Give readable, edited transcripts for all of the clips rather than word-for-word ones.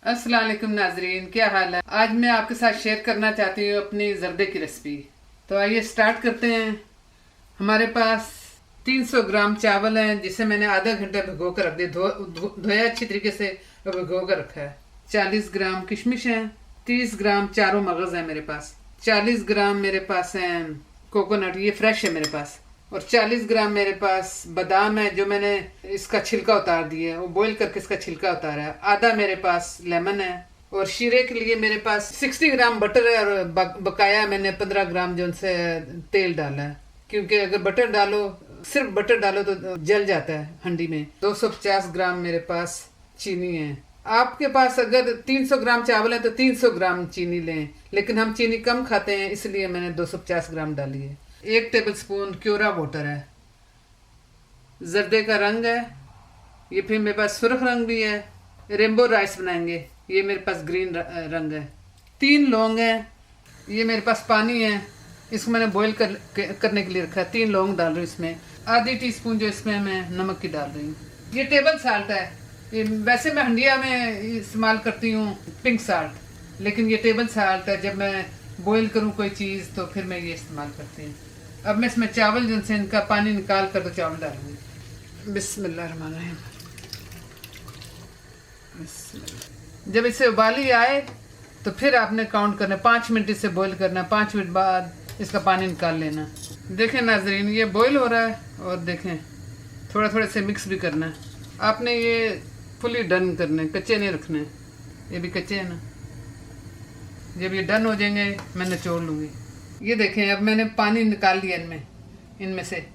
अस्सलाम वालेकुम नाजरीन, क्या हाल है। आज मैं आपके साथ शेयर करना चाहती हूँ अपनी जर्दे की रेसिपी। तो आइए स्टार्ट करते हैं। हमारे पास 300 ग्राम चावल है जिसे मैंने आधा घंटा भिगो कर रख दिया, धोया अच्छी तरीके से और भिगो कर रखा है। 40 ग्राम किशमिश है, 30 ग्राम चारों मगज है मेरे पास, 40 ग्राम मेरे पास है कोकोनट, ये फ्रेश है मेरे पास, और 40 ग्राम मेरे पास बादाम है जो मैंने इसका छिलका उतार दिया है, वो बॉईल करके इसका छिलका उतारा है। आधा मेरे पास लेमन है, और शीरे के लिए मेरे पास 60 ग्राम बटर है, और बकाया मैंने 15 ग्राम जो उनसे तेल डाला है, क्योंकि अगर बटर डालो, सिर्फ बटर डालो तो जल जाता है हंडी में। 250 ग्राम मेरे पास चीनी है। आपके पास अगर 300 ग्राम चावल है तो 300 ग्राम चीनी लें, लेकिन हम चीनी कम खाते हैं इसलिए मैंने 250 ग्राम डाली है। 1 टेबलस्पून क्योरा वाटर है। जर्दे का रंग है ये, फिर मेरे पास सुर्ख रंग भी है। रेनबो राइस बनाएंगे, ये मेरे पास ग्रीन रंग है। 3 लौंग है, ये मेरे पास पानी है, इसको मैंने बॉईल करने के लिए रखा है। 3 लौंग डाल रही हूँ इसमें। आधी टीस्पून जो इसमें मैं नमक की डाल रही हूँ। ये टेबल साल्ट है, ये वैसे मैं हंडिया में इस्तेमाल करती हूँ पिंक साल्ट, लेकिन ये टेबल साल्ट है। जब मैं बॉईल करूँ कोई चीज़ तो फिर मैं ये इस्तेमाल करती हूँ। अब मैं इसमें चावल जिनसे इनका पानी निकाल कर तो चावल डालूंगी। बिस्मिल्लाहिर्रहमानिर्रहीम। जब इसे उबाली आए तो फिर आपने काउंट करना, 5 मिनट इसे बॉईल करना, 5 मिनट बाद इसका पानी निकाल लेना। देखें नाजरीन, ये बॉईल हो रहा है, और देखें थोड़ा थोड़ा से मिक्स भी करना है। आपने ये फुली डन करने, कच्चे नहीं रखने, ये भी कच्चे हैं ना। जब ये डन हो जाएंगे मैं निचोड़ लूँगी। ये देखें अब मैंने पानी निकाल लिया इनमें से।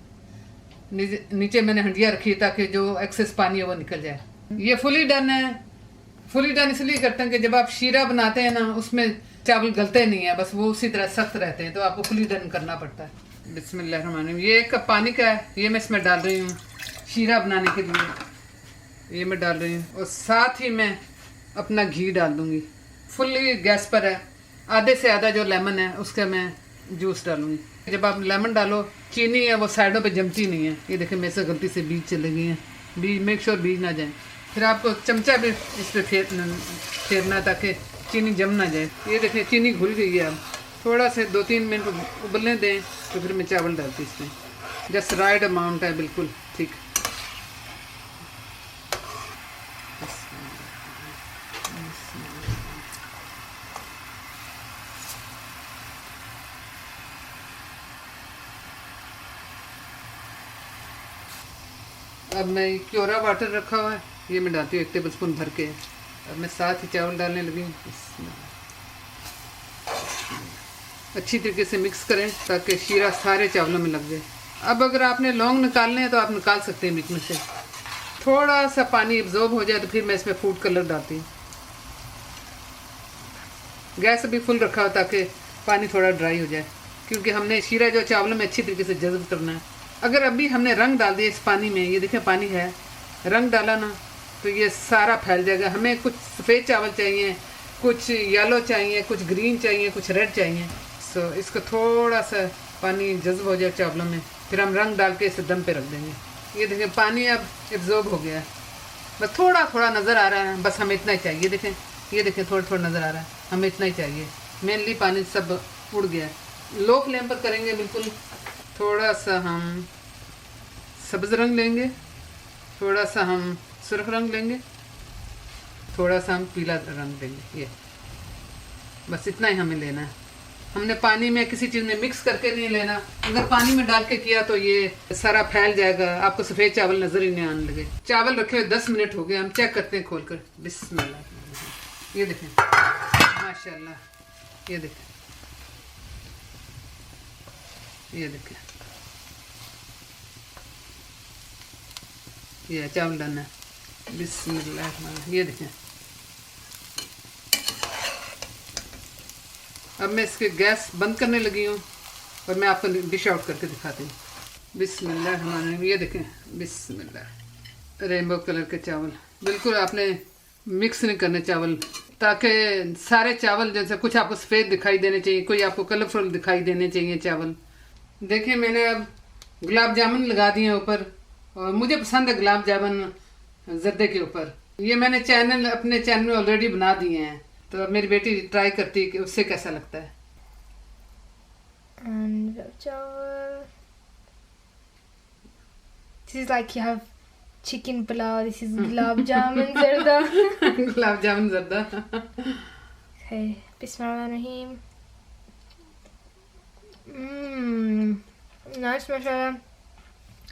नीचे मैंने हंडिया रखी ताकि जो एक्सेस पानी है वो निकल जाए। ये फुली डन है। फुली डन इसलिए करते हैं कि जब आप शीरा बनाते हैं ना, उसमें चावल गलते नहीं है, बस वो उसी तरह सख्त रहते हैं, तो आपको फुली डन करना पड़ता है। बिस्मिल्लाहिर्रहमानिर्रहीम। ये 1 कप पानी का है, ये मैं इसमें डाल रही हूँ शीरा बनाने के लिए। ये मैं डाल रही हूँ, और साथ ही मैं अपना घी डाल दूँगी। फुल्ली गैस पर है। आधे से आधा जो लेमन है उसका मैं जूस डालूंगी। जब आप लेमन डालो, चीनी है वो साइडों पे जमती नहीं है। ये देखें मेरे से गलती से बीज चले गए हैं, बीज मेक श्योर बीज ना जाए। फिर आपको चमचा भी इस पर फेरना ताकि चीनी जम ना जाए। ये देखें चीनी घुल गई है। अब थोड़ा से 2-3 मिनट उबलने दें, तो फिर मैं चावल डालती इसमें। जस्ट राइट अमाउंट है, बिल्कुल ठीक। अब मैं क्योरा वाटर रखा हुआ है, ये मैं डालती हूँ 1 टेबलस्पून भर के। अब मैं साथ ही चावल डालने लगी हूँ। अच्छी तरीके से मिक्स करें ताकि शीरा सारे चावलों में लग जाए। अब अगर आपने लौंग निकालने हैं तो आप निकाल सकते हैं बीच में से। थोड़ा सा पानी एब्जॉर्ब हो जाए तो फिर मैं इसमें फूड कलर डालती हूँ। गैस अभी फुल रखा हो ताकि पानी थोड़ा ड्राई हो जाए, क्योंकि हमने शीरा जो चावलों में अच्छी तरीके से जज़्ब करना है। अगर अभी हमने रंग डाल दिया इस पानी में, ये देखें पानी है, रंग डाला ना तो ये सारा फैल जाएगा। हमें कुछ सफ़ेद चावल चाहिए, कुछ येलो चाहिए, कुछ ग्रीन चाहिए, कुछ रेड चाहिए। सो इसको थोड़ा सा पानी जज़्ब हो जाए चावलों में, फिर हम रंग डाल के इसे दम पे रख देंगे। ये देखें पानी अब एब्जॉर्ब हो गया है, बस थोड़ा थोड़ा नज़र आ रहा है, बस हमें इतना ही चाहिए। देखें, ये देखें थोड़ा थोड़ा नज़र आ रहा है, हमें इतना ही चाहिए। मेनली पानी सब उड़ गया है। लो फ्लेम पर करेंगे बिल्कुल। थोड़ा सा हम सब्ज़ रंग लेंगे, थोड़ा सा हम सुर्ख रंग लेंगे, थोड़ा सा हम पीला रंग लेंगे। ये बस इतना ही हमें लेना है। हमने पानी में किसी चीज़ में मिक्स करके नहीं लेना। अगर पानी में डाल के किया तो ये सारा फैल जाएगा, आपको सफ़ेद चावल नज़र ही नहीं आने लगे। चावल रखे हुए 10 मिनट हो गए, हम चेक करते हैं खोल कर। बिस्मिल्लाह। ये देखें माशाल्लाह, ये देखें, ये देखें, ये चावल डालना है। बिस्मिल्लाह। ये देखें। अब मैं इसके गैस बंद करने लगी हूँ और मैं आपको डिश आउट करके दिखाती हूँ। बिस्मिल्लाह। ये देखें, बिस्मिल्लाह। रेनबो कलर के चावल, बिल्कुल आपने मिक्स नहीं करने चावल, ताकि सारे चावल जैसे कुछ आपको सफ़ेद दिखाई देने चाहिए, कोई आपको कलरफुल दिखाई देने चाहिए चावल। देखें मैंने अब गुलाब जामुन लगा दिए ऊपर, और मुझे पसंद है गुलाब जामुन जर्दे के ऊपर। ये मैंने अपने चैनल में ऑलरेडी बना दिए हैं, तो अब मेरी बेटी ट्राई करती है कि उससे कैसा लगता है। And chawal. This is like you have chicken pulao. This is gulab jamun zarda. Gulab jamun zarda. Okay, Bismillahirrahmanirrahim. Nice mashallah.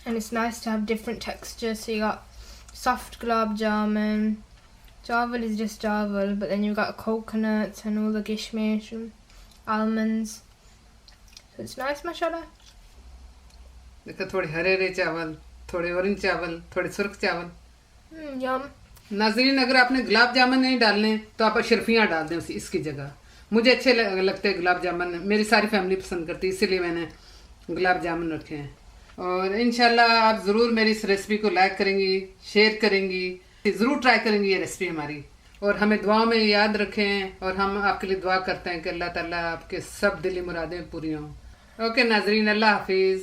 And it's nice to have different textures. So you got soft gulab jamun. Jawal is just jawal, but then you've got coconuts and all the gishmish and almonds. So it's nice mashallah. देखो थोड़े हरे चावल, थोड़े orange चावल, थोड़े सुर्ख चावल। Yum. नाजरीन, अगर आपने गुलाब जामुन नहीं डालने तो आप अशरफियाँ डाल दें इसकी जगह। मुझे अच्छे लगते हैं गुलाब जामुन, मेरी सारी फैमिली पसंद करती है, इसीलिए मैंने गुलाब जामुन रखे हैं। और इंशाल्लाह आप ज़रूर मेरी इस रेसिपी को लाइक करेंगी, शेयर करेंगी, ज़रूर ट्राई करेंगी ये रेसिपी हमारी, और हमें दुआ में याद रखें। और हम आपके लिए दुआ करते हैं कि अल्लाह ताला आपके सब दिली मुरादें पूरी हों। ओके नाजरीन, अल्लाह हाफिज़।